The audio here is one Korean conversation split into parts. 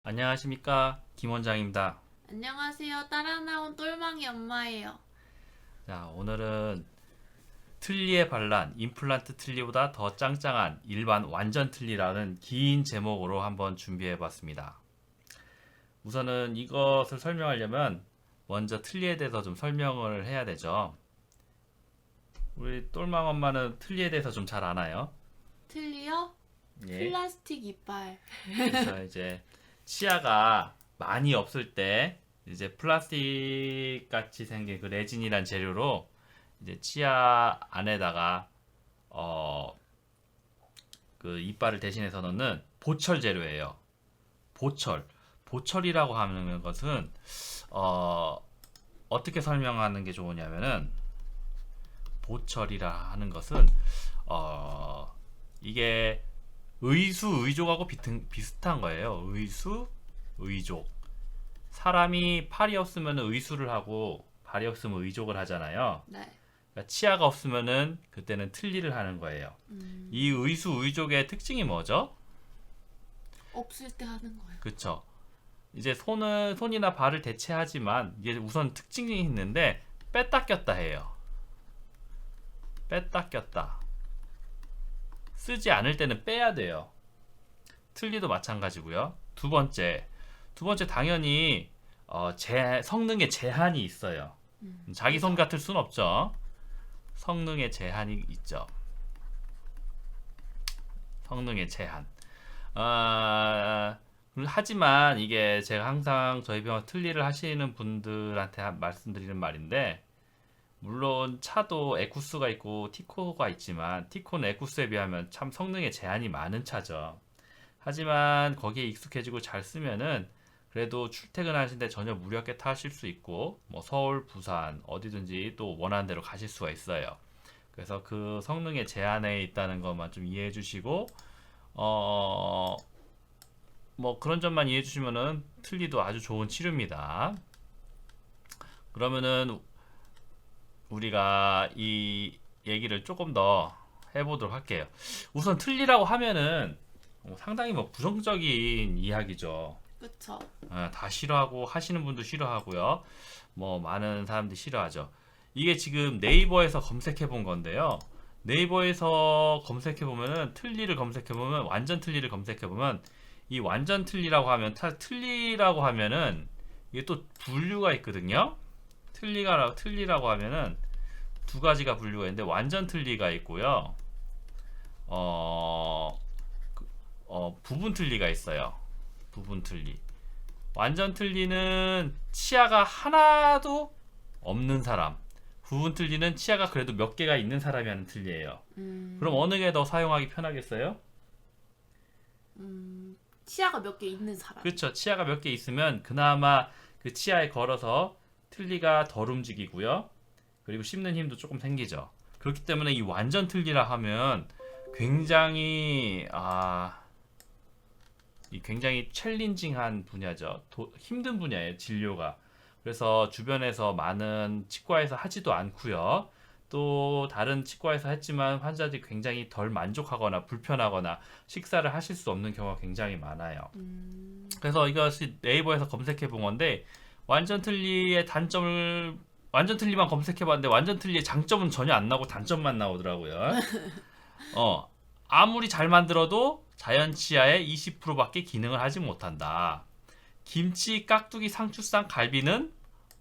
안녕하십니까, 김 원장입니다. 안녕하세요. 따라 나온 똘망이 엄마예요. 자, 오늘은 틀니의 반란, 임플란트 틀니보다 더 짱짱한 일반 완전 틀니라는 긴 제목으로 한번 준비해 봤습니다. 우선은 이것을 설명하려면 먼저 틀니에 대해서 좀 설명을 해야 되죠. 우리 똘망 엄마는 틀니에 대해서 좀 잘 아나요? 틀리요? 예. 플라스틱 이빨. 그래서 이제 치아가 많이 없을 때 이제 플라스틱 같이 생긴 그 레진이란 재료로 이제 치아 안에다가 어 그 이빨을 대신해서 넣는 보철 재료예요. 보철. 보철이라고 하는 것은 어 어떻게 설명하는 게 좋으냐면은 보철이라 하는 것은 어 이게 의수 의족하고 비슷한 거예요. 의수 의족. 사람이 팔이 없으면 의수를 하고 발이 없으면 의족을 하잖아요. 네. 그러니까 치아가 없으면은 그때는 틀니를 하는 거예요. 이 의수 의족의 특징이 뭐죠? 없을 때 하는 거예요. 그쵸? 이제 손이나 발을 대체하지만 이게 우선 특징이 있는데 뺐다 꼈다 해요. 뺐다 꼈다. 쓰지 않을 때는 빼야 돼요. 틀니도 마찬가지고요. 두 번째 당연히 성능에 제한이 있어요. 자기 손 그죠? 같을 순 없죠. 성능에 제한이 있죠. 성능의 제한. 하지만 이게 제가 항상 저희 병원 틀니를 하시는 분들한테 말씀드리는 말인데, 물론 차도 에쿠스가 있고 티코가 있지만 티코는 에쿠스에 비하면 참 성능에 제한이 많은 차죠. 하지만 거기에 익숙해지고 잘 쓰면은 그래도 출퇴근하시는데 전혀 무리 없게 타실 수 있고 뭐 서울, 부산 어디든지 또 원하는 대로 가실 수가 있어요. 그래서 그 성능의 제한에 있다는 것만 좀 이해해 주시고 어 뭐 그런 점만 이해해 주시면은 틀니도 아주 좋은 치료입니다. 그러면은 우리가 이 얘기를 조금 더 해보도록 할게요. 우선 틀니라고 하면은 상당히 뭐 부정적인 이야기죠. 그쵸? 다 싫어하고 하시는 분도 싫어하고요. 뭐 많은 사람들이 싫어하죠. 이게 지금 네이버에서 검색해 본 건데요. 네이버에서 검색해 보면은 틀니를 검색해 보면 완전 틀니를 검색해 보면 이 완전 틀니라고 하면은 이게 또 분류가 있거든요. 틀니라고 하면은 두 가지가 분류가 있는데 완전 틀니가 있고요. 어, 부분 틀니가 있어요. 부분 틀니. 완전 틀니는 치아가 하나도 없는 사람. 부분 틀니는 치아가 그래도 몇 개가 있는 사람이 하는 틀니예요. 그럼 음, 어느 게 더 사용하기 편하겠어요? 치아가 몇 개 있는 사람. 그렇죠. 치아가 몇 개 있으면 그나마 그 치아에 걸어서 틀니가 덜 움직이고요. 그리고 씹는 힘도 조금 생기죠. 그렇기 때문에 이 완전 틀니라 하면 굉장히 이 굉장히 챌린징한 분야죠. 힘든 분야예요, 진료가. 그래서 주변에서 많은 치과에서 하지도 않고요. 또 다른 치과에서 했지만 환자들이 굉장히 덜 만족하거나 불편하거나 식사를 하실 수 없는 경우가 굉장히 많아요. 그래서 이것이 네이버에서 검색해 본 건데 완전 틀니의 단점을 완전 틀니만 검색해 봤는데 완전 틀니의 장점은 전혀 안 나오고 단점만 나오더라고요. 어, 아무리 잘 만들어도 자연 치아의 20%밖에 기능을 하지 못한다. 김치, 깍두기, 상추쌈, 갈비는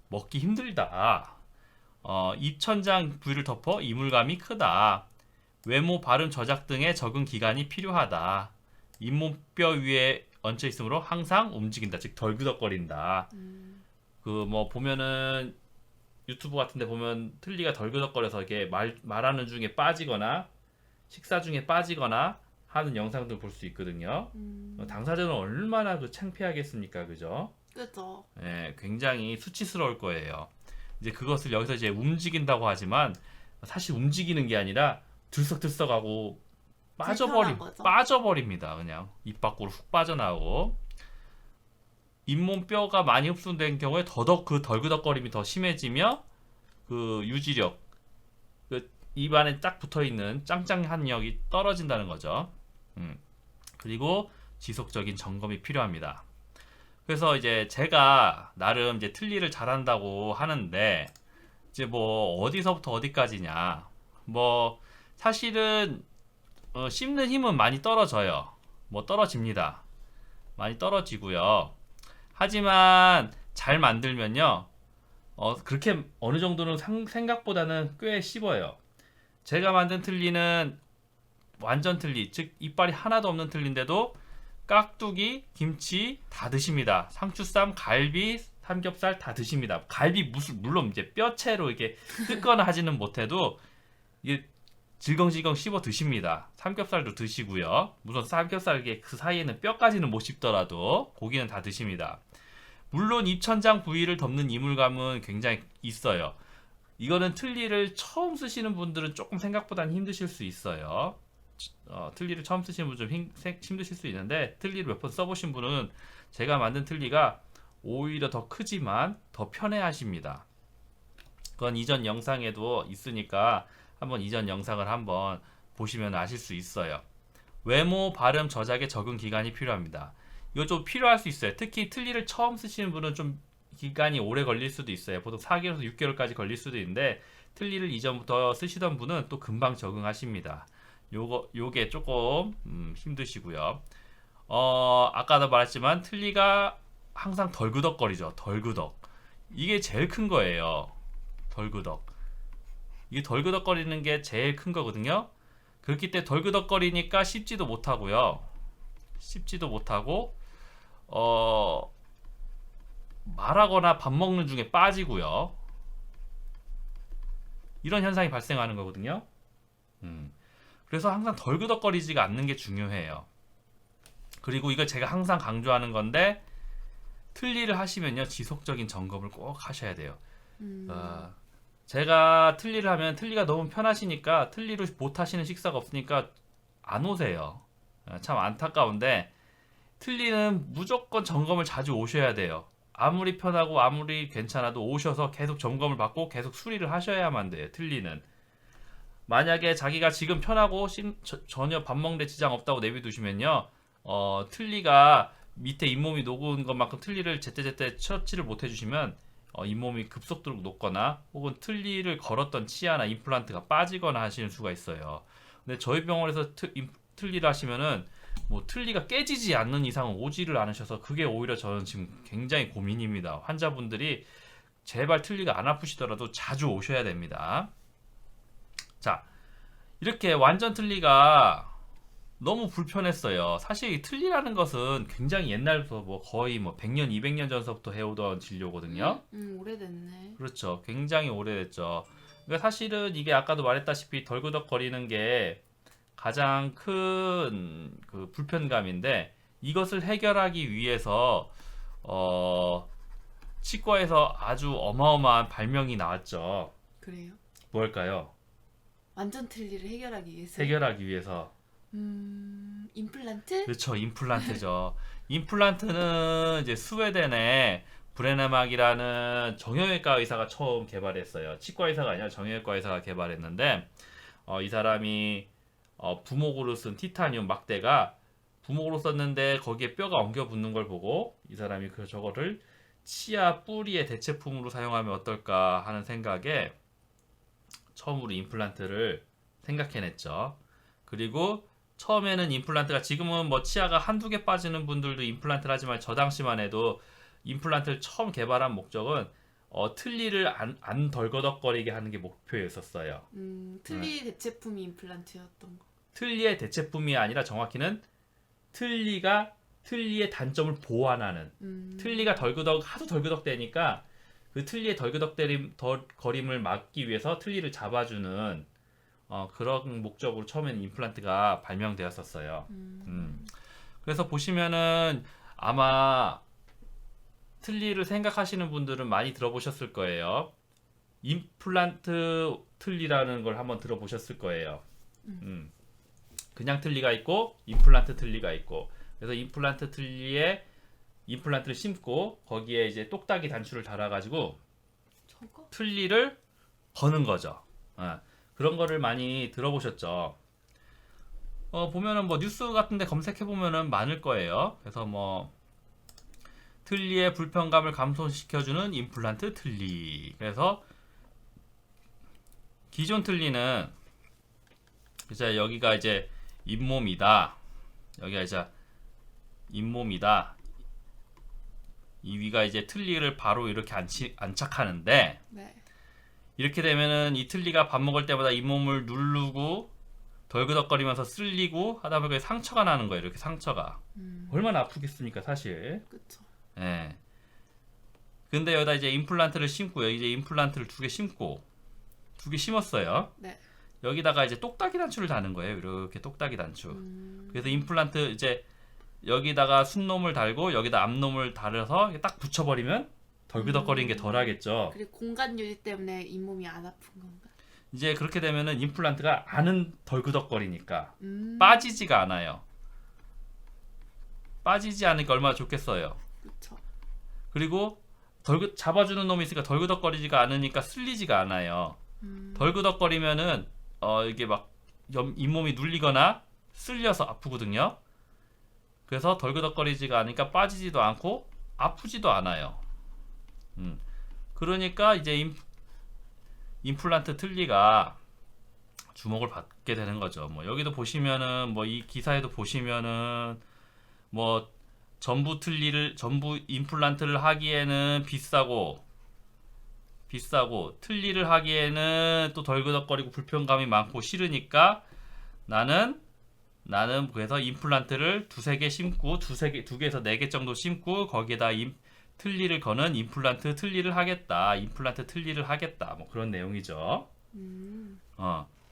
먹기 힘들다. 입천장 부위를 덮어 이물감이 크다. 외모, 발음, 저작 등의 적응 기간이 필요하다. 잇몸뼈 위에 얹혀 있으므로 항상 움직인다. 즉 덜그덕거린다. 그 뭐 보면은 유튜브 같은데 보면 틀니가 덜그덕거려서 이게 말하는 중에 빠지거나 식사 중에 빠지거나 하는 영상들 볼 수 있거든요. 당사자는 얼마나 그 창피하겠습니까, 그죠? 그죠? 예, 굉장히 수치스러울 거예요. 이제 그것을 여기서 이제 움직인다고 하지만 사실 움직이는 게 아니라 들썩들썩하고 불편한 거죠? 빠져버립니다. 그냥 입 밖으로 훅 빠져나오고 잇몸 뼈가 많이 흡수된 경우에 더더욱 그 덜그덕거림이 더 심해지며 그 유지력, 그 입안에 딱 붙어 있는 짱짱한력이 떨어진다는 거죠. 음. 그리고 지속적인 점검이 필요합니다. 그래서 이제 제가 나름 이제 틀니를 잘한다고 하는데 이제 뭐 어디서부터 어디까지냐. 뭐 사실은 씹는 힘은 많이 떨어져요. 뭐 떨어집니다. 많이 떨어지고요. 하지만 잘 만들면요. 그렇게 어느 정도는 생각보다는 꽤 씹어요. 제가 만든 틀니는 완전 틀니, 즉 이빨이 하나도 없는 틀니인데도 깍두기, 김치 다 드십니다. 상추쌈, 갈비, 삼겹살 다 드십니다. 갈비 물론 이제 뼈채로 이렇게 뜯거나 하지는 못해도 이게 질겅질겅 씹어 드십니다. 삼겹살도 드시고요. 물론 삼겹살 이게 그 사이에는 뼈까지는 못 씹더라도 고기는 다 드십니다. 물론 입천장 부위를 덮는 이물감은 굉장히 있어요. 이거는 틀니를 처음 쓰시는 분들은 조금 생각보다는 힘드실 수 있어요. 틀니를 처음 쓰시는 분 좀 힘드실 수 있는데 틀니를 몇 번 써보신 분은 제가 만든 틀니가 오히려 더 크지만 더 편해하십니다. 그건 이전 영상에도 있으니까 한번 이전 영상을 한번 보시면 아실 수 있어요. 외모, 발음, 저작에 적응 기간이 필요합니다. 이거 좀 필요할 수 있어요. 특히 틀니를 처음 쓰시는 분은 좀 기간이 오래 걸릴 수도 있어요. 보통 4개월에서 6개월까지 걸릴 수도 있는데 틀니를 이전부터 쓰시던 분은 또 금방 적응하십니다. 요게 조금 힘드시고요. 아까도 말했지만 틀니가 항상 덜그덕거리죠. 덜그덕. 이게 제일 큰 거예요. 덜그덕. 이게 덜그덕거리는 게 제일 큰 거거든요. 그렇기 때문에 덜그덕거리니까 씹지도 못하고요. 씹지도 못하고 말하거나 밥 먹는 중에 빠지고요. 이런 현상이 발생하는 거거든요. 그래서 항상 덜그덕거리지가 않는 게 중요해요. 그리고 이걸 제가 항상 강조하는 건데 틀니를 하시면요 지속적인 점검을 꼭 하셔야 돼요. 제가 틀니를 하면 틀니가 너무 편하시니까 틀니로 못 하시는 식사가 없으니까 안 오세요. 참 안타까운데 틀니는 무조건 점검을 자주 오셔야 돼요. 아무리 편하고 아무리 괜찮아도 오셔서 계속 점검을 받고 계속 수리를 하셔야만 돼요. 틀니는 만약에 자기가 지금 편하고 전혀 밥 먹는데 지장 없다고 내비두시면요 틀니가 밑에 잇몸이 녹은 것만큼 틀니를 제때제때 처치를 못 해주시면 잇몸이 급속도로 녹거나 혹은 틀니를 걸었던 치아나 임플란트가 빠지거나 하시는 수가 있어요. 근데 저희 병원에서 틀니를 하시면은 뭐 틀니가 깨지지 않는 이상은 오지를 않으셔서 그게 오히려 저는 지금 굉장히 고민입니다. 환자분들이 제발 틀니가 안 아프시더라도 자주 오셔야 됩니다. 자, 이렇게 완전 틀니가 너무 불편했어요. 사실 이 틀니라는 것은 굉장히 옛날부터 뭐 거의 뭐 100년, 200년 전서부터 해오던 진료거든요. 오래됐네. 그렇죠. 굉장히 오래됐죠. 그러니까 사실은 이게 아까도 말했다시피 덜그덕거리는 게 가장 큰 그 불편감인데 이것을 해결하기 위해서 치과에서 아주 어마어마한 발명이 나왔죠. 그래요? 뭘까요? 완전 틀니를 해결하기 위해서. 해결하기 위해서. 임플란트? 그렇죠. 임플란트죠. 임플란트는 이제 스웨덴의 브레네막이라는 정형외과 의사가 처음 개발했어요. 치과 의사가 아니라 정형외과 의사가 개발했는데 이 사람이 부목으로 쓴 티타늄 막대가 부목으로 썼는데 거기에 뼈가 엉겨 붙는 걸 보고 이 사람이 저거를 치아 뿌리의 대체품으로 사용하면 어떨까 하는 생각에 처음으로 임플란트를 생각해냈죠. 그리고 처음에는 임플란트가 지금은 뭐 치아가 한두 개 빠지는 분들도 임플란트를 하지만 저 당시만 해도 임플란트를 처음 개발한 목적은 틀니를 안 덜거덕거리게 하는 게 목표였었어요. 틀니 대체품이 임플란트였던 거. 틀니의 대체품이 아니라 정확히는 틀니의 단점을 보완하는 틀니가 하도 덜그덕대니까 그 틀니의 덜거림을 막기 위해서 틀니를 잡아주는 그런 목적으로 처음에는 임플란트가 발명되었었어요. 그래서 보시면은 아마 틀니를 생각하시는 분들은 많이 들어보셨을 거예요. 임플란트 틀니라는 걸 한번 들어보셨을 거예요. 그냥 틀니가 있고 임플란트 틀니가 있고 그래서 임플란트 틀니에 임플란트를 심고 거기에 이제 똑딱이 단추를 달아가지고 저거? 틀니를 거는 거죠. 그런 거를 많이 들어보셨죠. 보면은 뭐 뉴스 같은데 검색해 보면은 많을 거예요. 그래서 뭐 틀니의 불편감을 감소시켜주는 임플란트 틀니. 그래서 기존 틀니는 이제 여기가 이제 잇몸이다. 여기가 이제 잇몸이다. 이 위가 이제 틀니를 바로 이렇게 안착하는데 네. 이렇게 되면은 이 틀니가 밥 먹을 때마다 잇몸을 누르고 덜그덕거리면서 쓸리고 하다 보니까 상처가 나는 거예요. 이렇게 상처가. 얼마나 아프겠습니까, 사실. 그쵸. 예. 근데 여기다 이제 임플란트를 심고요. 이제 임플란트를 2개 심고 2개 심었어요. 네. 여기다가 이제 똑딱이 단추를 다는 거예요. 이렇게 똑딱이 단추. 그래서 임플란트 이제 여기다가 순놈을 달고 여기다 앞놈을 달아서 딱 붙여버리면 덜그덕거리는 게 덜 하겠죠. 그리고 공간 유지 때문에 잇몸이 안 아픈 건가? 이제 그렇게 되면은 임플란트가 안은 덜그덕거리니까 음. 빠지지가 않아요. 빠지지 않으니까 얼마나 좋겠어요. 그쵸. 그리고 잡아주는 놈이 있으니까 덜그덕거리지가 않으니까 쓸리지가 않아요. 덜그덕거리면은 이게 막 잇몸이 눌리거나 쓸려서 아프거든요. 그래서 덜그덕거리지가 않으니까 빠지지도 않고 아프지도 않아요. 그러니까 이제 임플란트 틀니가 주목을 받게 되는 거죠. 뭐 여기도 보시면은 뭐 이 기사에도 보시면은 뭐 전부 임플란트를 하기에는 비싸고 틀니를 하기에는 또 덜그덕거리고 불편감이 많고 싫으니까 나는 그래서 임플란트를 2-3개 심고 2개에서 4개 정도 심고 거기에다 틀니를 거는 임플란트 틀니를 하겠다. 임플란트 틀니를 하겠다. 뭐 그런 내용이죠.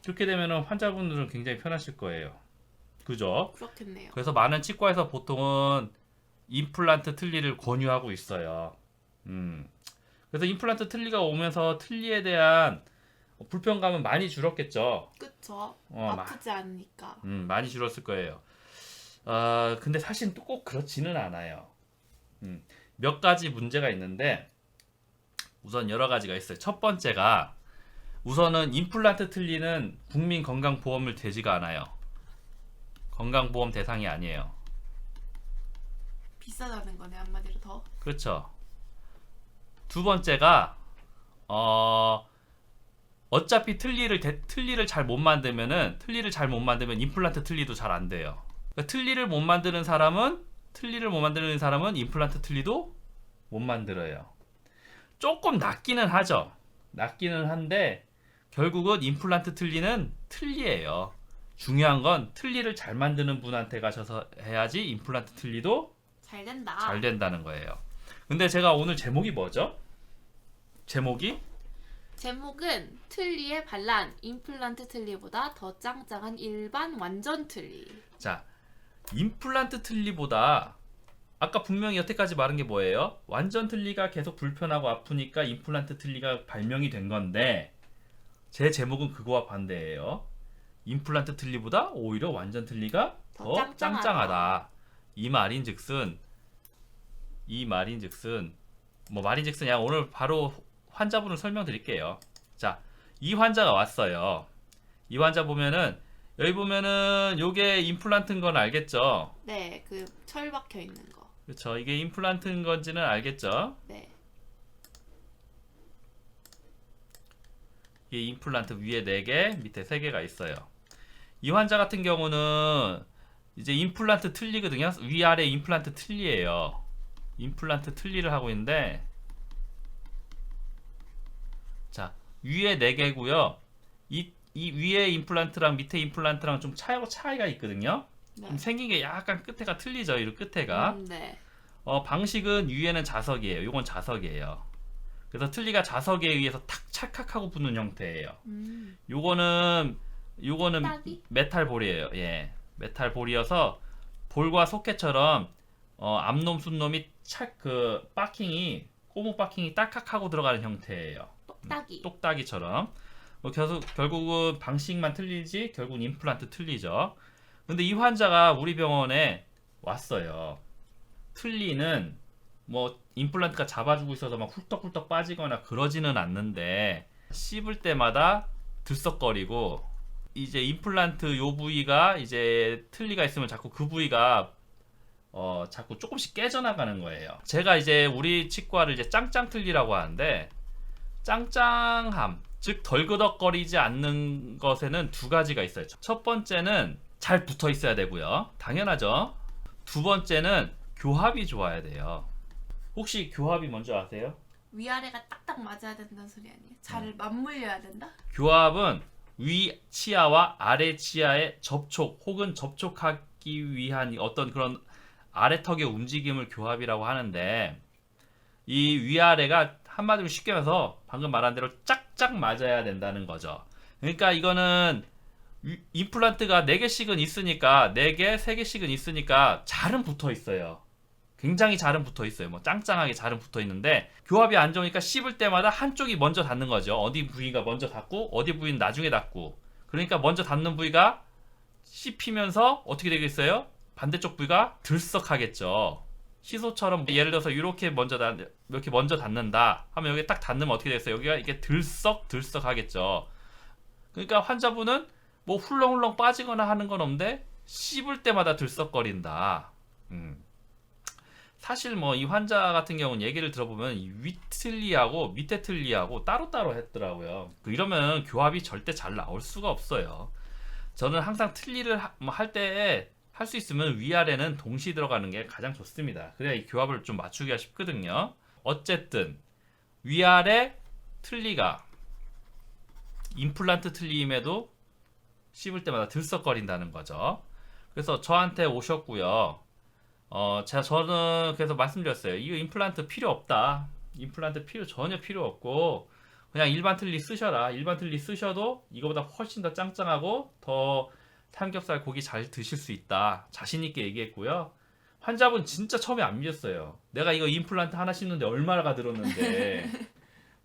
그렇게 되면은 환자분들은 굉장히 편하실 거예요. 그죠? 그렇겠네요. 그래서 많은 치과에서 보통은 임플란트 틀니를 권유하고 있어요. 그래서 임플란트 틀니가 오면서 틀니에 대한 불편감은 많이 줄었겠죠. 그쵸. 어, 아프지 않으니까. 많이 줄었을 거예요. 근데 사실 또 꼭 그렇지는 않아요. 몇 가지 문제가 있는데 우선 여러 가지가 있어요. 첫 번째가 우선은 임플란트 틀니는 국민건강보험을 되지가 않아요. 건강보험 대상이 아니에요. 비싸다는 거네, 한마디로 더. 그렇죠. 두 번째가 어차피 틀니를 잘 못 만들면 임플란트 틀니도 잘 안 돼요. 그러니까 틀니를 못 만드는 사람은 임플란트 틀니도 못 만들어요. 조금 낫기는 하죠. 낫기는 한데 결국은 임플란트 틀니는 틀니예요. 중요한 건 틀니를 잘 만드는 분한테 가셔서 해야지 임플란트 틀니도 잘 된다. 잘 된다는 거예요. 근데 제가 오늘 제목이 뭐죠? 제목은 틀니의 반란, 임플란트 틀니보다 더 짱짱한 일반 완전 틀니. 자, 임플란트 틀니보다 아까 분명히 여태까지 말한 게 뭐예요? 완전 틀니가 계속 불편하고 아프니까 임플란트 틀니가 발명이 된 건데 제 제목은 그거와 반대예요. 임플란트 틀니보다 오히려 완전 틀니가 더 짱짱하다. 이 말인즉슨 뭐 말인즉슨 오늘 바로 환자분을 설명드릴게요. 자, 이 환자가 왔어요. 이 환자 보면은 여기 보면은 요게 임플란트인 건 알겠죠? 네, 그 철 박혀 있는 거. 그렇죠. 이게 임플란트인 건지는 알겠죠? 네. 이게 임플란트 위에 4개, 밑에 3개가 있어요. 이 환자 같은 경우는 이제 임플란트 틀니거든요. 위아래 임플란트 틀니예요. 임플란트 틀니를 하고 있는데 자, 위에 4개고요. 이 위에 임플란트랑 밑에 임플란트랑 좀 차이가 있거든요. 네. 좀 생긴 게 약간 끝에가 틀리죠. 이 끝에가. 네. 방식은 위에는 자석이에요. 요건 자석이에요. 그래서 틀니가 자석에 의해서 탁 찰칵하고 붙는 형태예요. 요거는 딱이? 메탈 볼이에요. 예. 메탈 볼이어서 볼과 소켓처럼 앞놈 순놈이 꼬목 바킹이 딱딱하고 들어가는 형태예요. 똑딱이. 똑딱이처럼. 결국은 방식만 틀리지 결국은 임플란트 틀리죠. 근데 이 환자가 우리 병원에 왔어요. 틀니는 뭐 임플란트가 잡아주고 있어서 막 훌떡훌떡 빠지거나 그러지는 않는데 씹을 때마다 들썩거리고 이제 임플란트 요 부위가 이제 틀니가 있으면 자꾸 그 부위가 자꾸 조금씩 깨져나가는 거예요. 제가 이제 우리 치과를 이제 짱짱틀리라고 하는데, 짱짱함, 즉 덜그덕거리지 않는 것에는 두 가지가 있어요. 첫 번째는 잘 붙어 있어야 되고요. 당연하죠. 두 번째는 교합이 좋아야 돼요. 혹시 교합이 뭔지 아세요? 위아래가 딱딱 맞아야 된다는 소리 아니에요? 잘 맞물려야 된다? 교합은 위 치아와 아래 치아의 접촉 혹은 접촉하기 위한 어떤 그런 아래턱의 움직임을 교합이라고 하는데, 이 위아래가 한마디로 쉽게 말해서 방금 말한 대로 짝짝 맞아야 된다는 거죠. 그러니까 이거는 임플란트가 4개씩은 있으니까 4개, 3개씩은 있으니까 잘은 붙어 있어요. 굉장히 잘은 붙어 있어요. 뭐 짱짱하게 잘은 붙어 있는데 교합이 안 좋으니까 씹을 때마다 한쪽이 먼저 닿는 거죠. 어디 부위가 먼저 닿고 어디 부위는 나중에 닿고. 그러니까 먼저 닿는 부위가 씹히면서 어떻게 되겠어요? 반대쪽 부위가 들썩하겠죠. 시소처럼 예를 들어서 이렇게 먼저 닿는다 하면 여기 딱 닿으면 어떻게 되겠어요? 여기가 이렇게 들썩 하겠죠. 그러니까 환자분은 뭐 훌렁훌렁 빠지거나 하는 건 없는데 씹을 때마다 들썩거린다. 사실 뭐 이 환자 같은 경우는 얘기를 들어보면 이 윗틀리하고 밑에 틀리하고 따로따로 했더라고요. 이러면 교합이 절대 잘 나올 수가 없어요. 저는 항상 틀리를 할 때 할 수 있으면 위아래는 동시에 들어가는 게 가장 좋습니다. 그래야 이 교합을 좀 맞추기가 쉽거든요. 어쨌든 위아래 틀리가 임플란트 틀림에도 씹을 때마다 들썩거린다는 거죠. 그래서 저한테 오셨고요. 저는 그래서 말씀드렸어요. 이거 임플란트 필요 없다. 임플란트 전혀 필요 없고 그냥 일반 틀니 쓰셔라. 일반 틀니 쓰셔도 이거보다 훨씬 더 짱짱하고 더 삼겹살 고기 잘 드실 수 있다. 자신 있게 얘기했고요. 환자분 진짜 처음에 안 믿었어요. 내가 이거 임플란트 하나 씹는데 얼마가 들었는데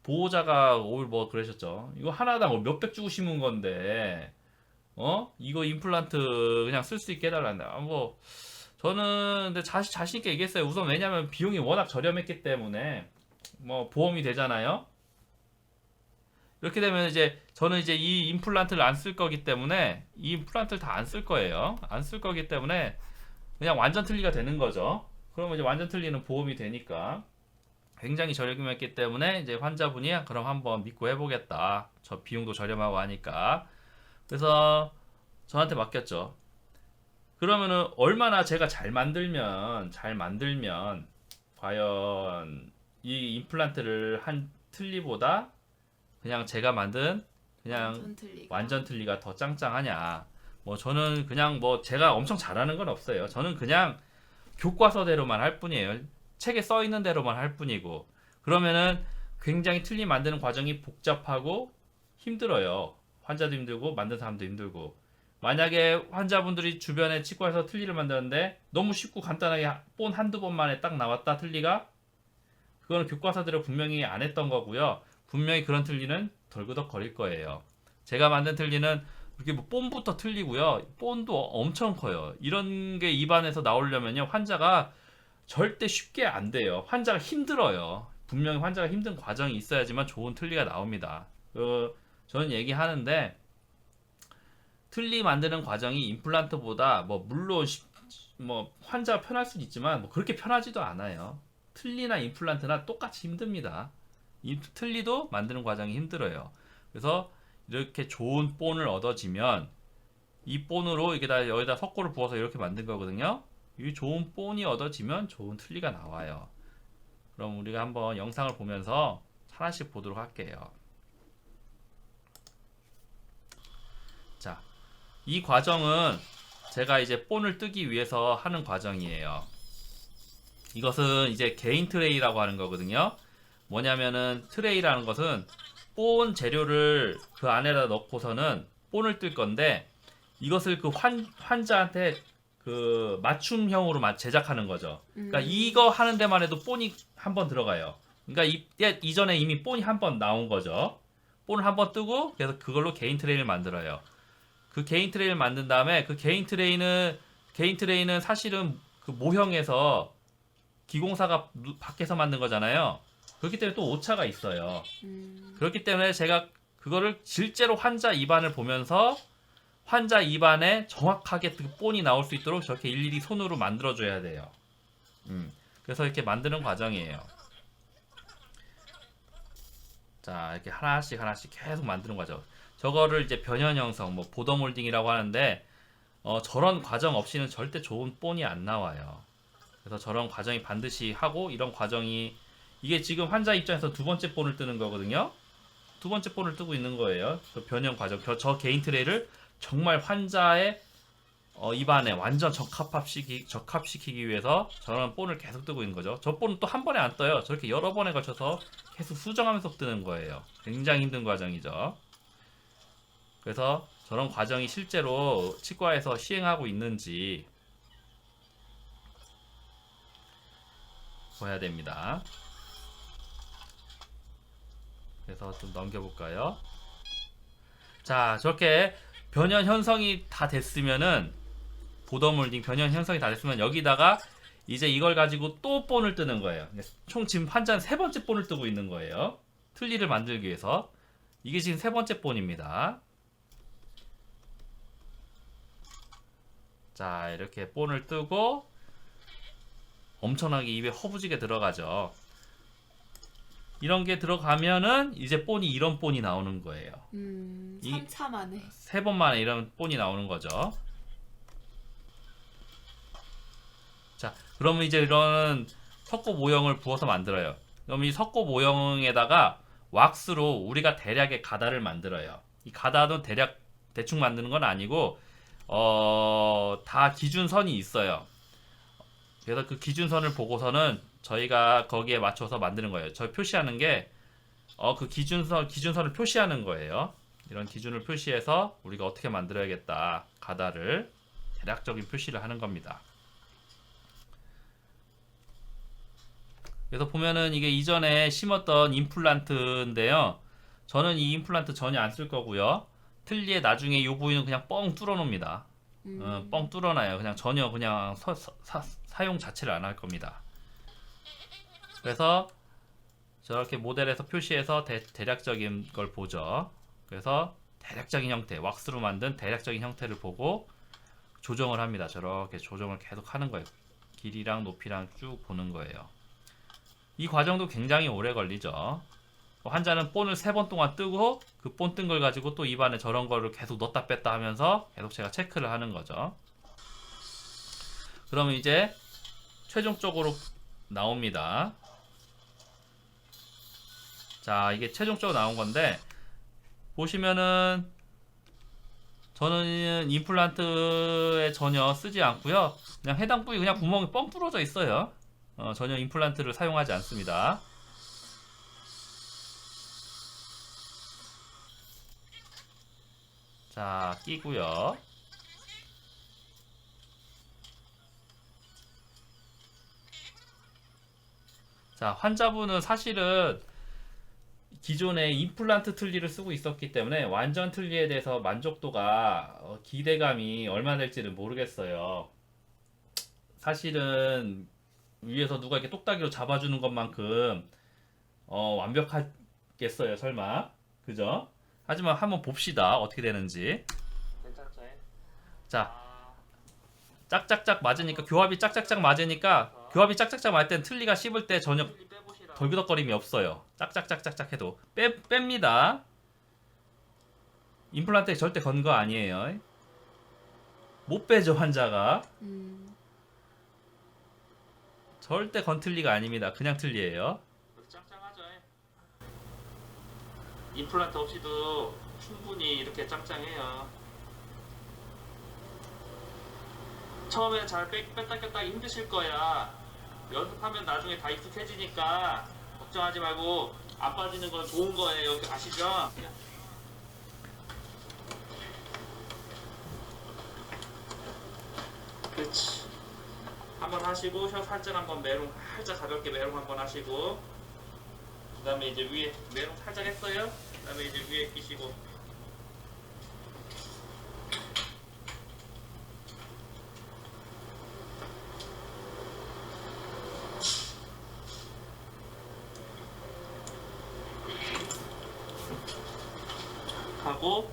보호자가 뭐 그러셨죠. 이거 하나당 몇백 주고 심은 건데 이거 임플란트 그냥 쓸 수 있게 해달란다. 뭐 저는 근데 자신 있게 얘기했어요. 우선 왜냐면 비용이 워낙 저렴했기 때문에 뭐 보험이 되잖아요. 이렇게 되면 이제 저는 이제 이 임플란트를 안 쓸 거기 때문에 이 임플란트를 다 안 쓸 거예요. 안 쓸 거기 때문에 그냥 완전 틀니가 되는 거죠. 그러면 이제 완전 틀니는 보험이 되니까 굉장히 저렴했기 때문에 이제 환자분이 그럼 한번 믿고 해보겠다. 저 비용도 저렴하고 하니까. 그래서 저한테 맡겼죠. 그러면은 얼마나 제가 잘 만들면 과연 이 임플란트를 한 틀니보다 그냥 제가 만든 그냥 완전 틀니가 더 짱짱하냐. 뭐 저는 그냥 뭐 제가 엄청 잘하는 건 없어요. 저는 그냥 교과서대로만 할 뿐이에요. 책에 써 있는 대로만 할 뿐이고. 그러면은 굉장히 틀니 만드는 과정이 복잡하고 힘들어요. 환자도 힘들고 만든 사람도 힘들고. 만약에 환자분들이 주변에 치과에서 틀니를 만드는데 너무 쉽고 간단하게 본 한두 번 만에 딱 나왔다 틀니가, 그거는 교과서대로 분명히 안 했던 거고요. 분명히 그런 틀니는 덜그덕 거릴 거예요. 제가 만든 틀니는 이렇게 뭐 본부터 틀리고요. 본도 엄청 커요. 이런 게 입안에서 나오려면요, 환자가 절대 쉽게 안 돼요. 환자가 힘들어요. 분명히 환자가 힘든 과정이 있어야지만 좋은 틀니가 나옵니다. 저는 얘기하는데 틀니 만드는 과정이 임플란트보다 뭐 물론 뭐 환자가 편할 수는 있지만 뭐 그렇게 편하지도 않아요. 틀니나 임플란트나 똑같이 힘듭니다. 이 틀니도 만드는 과정이 힘들어요. 그래서 이렇게 좋은 본을 얻어지면 이 본으로 여기다 석고를 부어서 이렇게 만든 거거든요. 이 좋은 본이 얻어지면 좋은 틀니가 나와요. 그럼 우리가 한번 영상을 보면서 하나씩 보도록 할게요. 자, 이 과정은 제가 이제 본을 뜨기 위해서 하는 과정이에요. 이것은 이제 개인 트레이라고 하는 거거든요. 뭐냐면은 트레이라는 것은 본 재료를 그 안에다 넣고서는 본을 뜰 건데, 이것을 그 환자한테 그 맞춤형으로 제작하는 거죠. 그러니까 이거 하는 데만 해도 본이 한 번 들어가요. 그러니까 이전에 이미 본이 한 번 나온 거죠. 본을 한 번 뜨고 그래서 그걸로 개인 트레이를 만들어요. 그 개인 트레이를 만든 다음에 그 개인 트레이는 사실은 그 모형에서 기공사가 밖에서 만든 거잖아요. 그렇기 때문에 또 오차가 있어요. 그렇기 때문에 제가 그거를 실제로 환자 입안을 보면서 환자 입안에 정확하게 그 본이 나올 수 있도록 저렇게 일일이 손으로 만들어줘야 돼요. 그래서 이렇게 만드는 과정이에요. 자, 이렇게 하나씩 하나씩 계속 만드는 과정. 저거를 이제 변형 형성, 뭐 보더 몰딩이라고 하는데 저런 과정 없이는 절대 좋은 본이 안 나와요. 그래서 저런 과정이 반드시 하고, 이런 과정이 이게 지금 환자 입장에서 두 번째 본을 뜨는 거거든요. 두 번째 본을 뜨고 있는 거예요. 저 변형 과정, 저 개인 트레이를 정말 환자의 입안에 완전 적합시키기 위해서 저런 본을 계속 뜨고 있는 거죠. 저 본은 또 한 번에 안 떠요. 저렇게 여러 번에 걸쳐서 계속 수정하면서 뜨는 거예요. 굉장히 힘든 과정이죠. 그래서 저런 과정이 실제로 치과에서 시행하고 있는지 봐야 됩니다. 그래서 좀 넘겨볼까요? 자, 저렇게 변형 형성이 다 됐으면은, 보더몰딩 변형 형성이 다 됐으면 여기다가 이제 이걸 가지고 또 본을 뜨는 거예요. 총 지금 환자는 세 번째 본을 뜨고 있는 거예요. 틀니를 만들기 위해서. 이게 지금 세 번째 본입니다. 자, 이렇게 본을 뜨고 엄청나게 입에 허브지게 들어가죠. 이런 게 들어가면은 이제 본이, 이런 본이 나오는 거예요. 3차 만에. 세 번 만에 이런 본이 나오는 거죠. 자, 그러면 이제 이런 석고 모형을 부어서 만들어요. 그럼 이 석고 모형에다가 왁스로 우리가 대략의 가다를 만들어요. 이 가다도 대략 대충 만드는 건 아니고 다 기준선이 있어요. 그래서 그 기준선을 보고서는 저희가 거기에 맞춰서 만드는 거예요. 저희 표시하는 게 그 기준선을 표시하는 거예요. 이런 기준을 표시해서 우리가 어떻게 만들어야겠다, 가다를 대략적인 표시를 하는 겁니다. 그래서 보면은 이게 이전에 심었던 임플란트인데요. 저는 이 임플란트 전혀 안 쓸 거고요. 틀니에 나중에 이 부위는 그냥 뻥 뚫어 놓습니다. 뻥 뚫어놔요. 그냥 전혀 그냥 사용 자체를 안 할 겁니다. 그래서 저렇게 모델에서 표시해서 대략적인 걸 보죠. 그래서 대략적인 형태, 왁스로 만든 대략적인 형태를 보고 조정을 합니다. 저렇게 조정을 계속 하는 거예요. 길이랑 높이랑 쭉 보는 거예요. 이 과정도 굉장히 오래 걸리죠. 환자는 본을 3번 동안 뜨고 그 본 뜬 걸 가지고 또 입안에 저런 거를 계속 넣었다 뺐다 하면서 계속 제가 체크를 하는 거죠. 그러면 이제 최종적으로 나옵니다. 자, 이게 최종적으로 나온 건데, 보시면은 저는 임플란트에 전혀 쓰지 않고요. 그냥 해당 부위 그냥 구멍이 뻥 뚫어져 있어요. 전혀 임플란트를 사용하지 않습니다. 자, 끼고요. 자, 환자분은 사실은 기존에 임플란트 틀니를 쓰고 있었기 때문에 완전 틀니에 대해서 만족도가, 기대감이 얼마나 될지는 모르겠어요. 사실은 위에서 누가 이렇게 똑딱이로 잡아주는 것만큼 완벽하겠어요, 설마. 그죠? 하지만 한번 봅시다, 어떻게 되는지. 자, 짝짝짝 맞으니까, 교합이 짝짝짝 맞으니까, 교합이 짝짝짝 맞을 땐 틀니가 씹을 때 전혀 덜그덕거림이 없어요. 짝짝짝짝짝 해도 뺍니다. 임플란트에 절대 건 거 아니에요. 못 빼죠, 환자가. 절대 건 틀니가 아닙니다. 그냥 틀니예요. 짱짱하죠. 임플란트 없이도 충분히 이렇게 짱짱해요. 처음에 잘 뺐다 꼈다 힘드실 거야. 연습하면 나중에 다 익숙해지니까 걱정하지 말고, 안 빠지는 건 좋은 거예요. 아시죠? 그렇지. 한번 하시고, 혀 살짝 한번 메롱, 살짝 가볍게 메롱 한번 하시고, 그 다음에 이제 위에 메롱 살짝 했어요. 그 다음에 이제 위에 끼시고. 하고,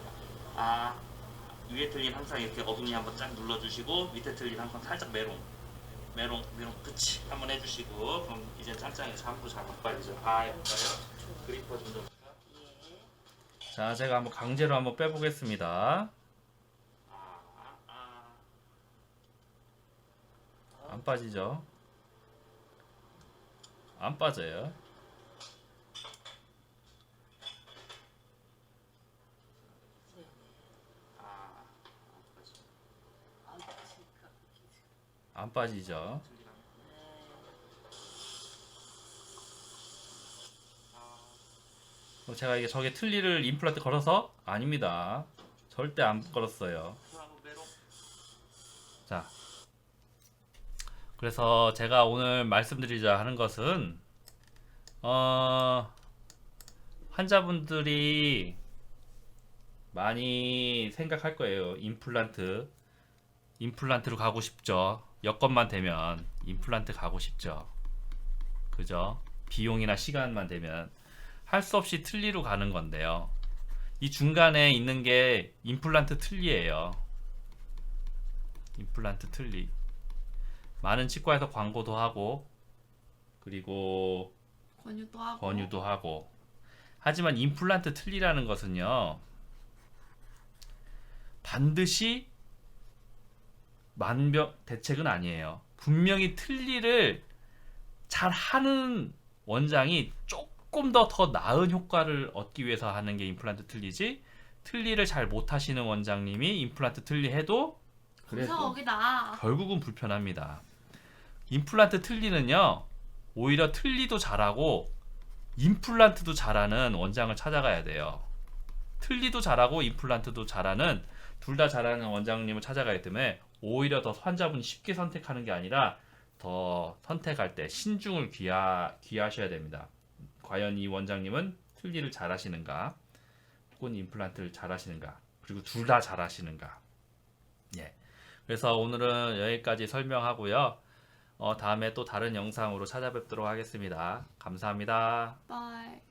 위에 틀린 항상 이렇게 어금니 한번 쫙 눌러주시고 밑에 틀린 항상 살짝 메롱 그치 한번 해주시고 그럼 이제 짱짱이 잠도 잘 못 빠지죠. 아 해볼까요? 그리퍼 좀 더. 자 제가 한번 강제로 한번 빼보겠습니다. 안 빠지죠? 안 빠져요. 안 빠지죠? 제가 이게 저게 틀니를 임플란트 걸어서 아닙니다. 절대 안 걸었어요. 자, 그래서 제가 오늘 말씀드리자 하는 것은 환자분들이 많이 생각할 거예요. 임플란트로 가고 싶죠. 여건만 되면 임플란트 가고 싶죠. 그죠? 비용이나 시간만 되면 할 수 없이 틀니로 가는 건데요. 이 중간에 있는 게 임플란트 틀니예요. 임플란트 틀니. 많은 치과에서 광고도 하고 그리고 권유도 하고 하지만 임플란트 틀니라는 것은요 반드시 만병대책은 아니에요. 분명히 틀니를 잘 하는 원장이 조금 더 나은 효과를 얻기 위해서 하는 게 임플란트 틀니지, 틀니를 잘 못하시는 원장님이 임플란트 틀니 해도 그래도 결국은 불편합니다. 임플란트 틀니는요 오히려 틀니도 잘하고 임플란트도 잘하는 원장을 찾아가야 돼요. 틀니도 잘하고 임플란트도 잘하는 둘 다 잘하는 원장님을 찾아가기 때문에 오히려 더 환자분이 쉽게 선택하는 게 아니라 더 선택할 때 신중을 귀하셔야 됩니다. 과연 이 원장님은 틀니를 잘하시는가 혹은 임플란트를 잘하시는가 그리고 둘 다 잘하시는가. 예. 그래서 오늘은 여기까지 설명하고요. 다음에 또 다른 영상으로 찾아뵙도록 하겠습니다. 감사합니다. Bye.